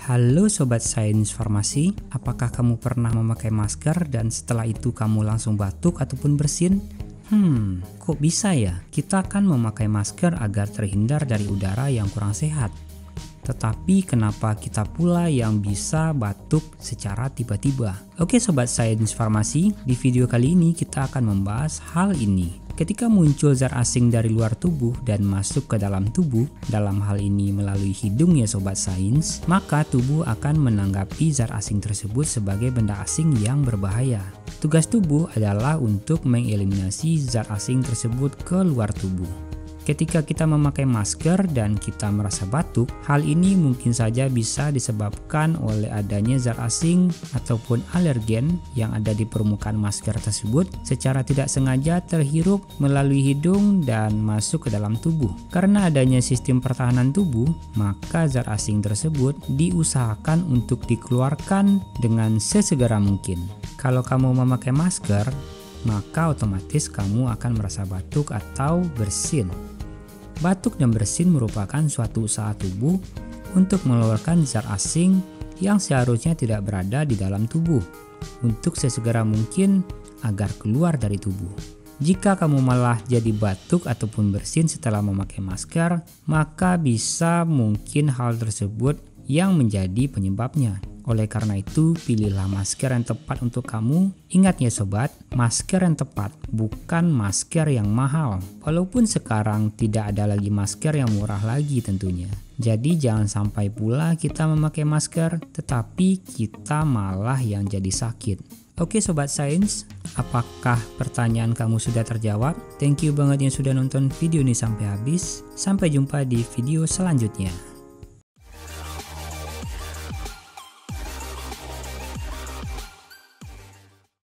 Halo Sobat Sains Farmasi, apakah kamu pernah memakai masker dan setelah itu kamu langsung batuk ataupun bersin? Kok bisa ya? Kita kan memakai masker agar terhindar dari udara yang kurang sehat. Tetapi kenapa kita pula yang bisa batuk secara tiba-tiba? Oke Sobat Sains Farmasi, di video kali ini kita akan membahas hal ini. Ketika muncul zat asing dari luar tubuh dan masuk ke dalam tubuh, dalam hal ini melalui hidung ya Sobat Sains, maka tubuh akan menanggapi zat asing tersebut sebagai benda asing yang berbahaya. Tugas tubuh adalah untuk mengeliminasi zat asing tersebut ke luar tubuh. Ketika kita memakai masker dan kita merasa batuk, hal ini mungkin saja bisa disebabkan oleh adanya zat asing ataupun alergen yang ada di permukaan masker tersebut secara tidak sengaja terhirup melalui hidung dan masuk ke dalam tubuh. Karena adanya sistem pertahanan tubuh, maka zat asing tersebut diusahakan untuk dikeluarkan dengan sesegera mungkin. Kalau kamu memakai masker, maka otomatis kamu akan merasa batuk atau bersin. Batuk dan bersin merupakan suatu usaha tubuh untuk mengeluarkan zat asing yang seharusnya tidak berada di dalam tubuh untuk sesegera mungkin agar keluar dari tubuh. Jika kamu malah jadi batuk ataupun bersin setelah memakai masker, maka bisa mungkin hal tersebut yang menjadi penyebabnya. Oleh karena itu, pilihlah masker yang tepat untuk kamu. Ingat ya sobat, masker yang tepat, bukan masker yang mahal. Walaupun sekarang tidak ada lagi masker yang murah lagi tentunya. Jadi jangan sampai pula kita memakai masker, tetapi kita malah yang jadi sakit. Oke Sobat Sains, apakah pertanyaan kamu sudah terjawab? Thank you banget yang sudah nonton video ini sampai habis. Sampai jumpa di video selanjutnya.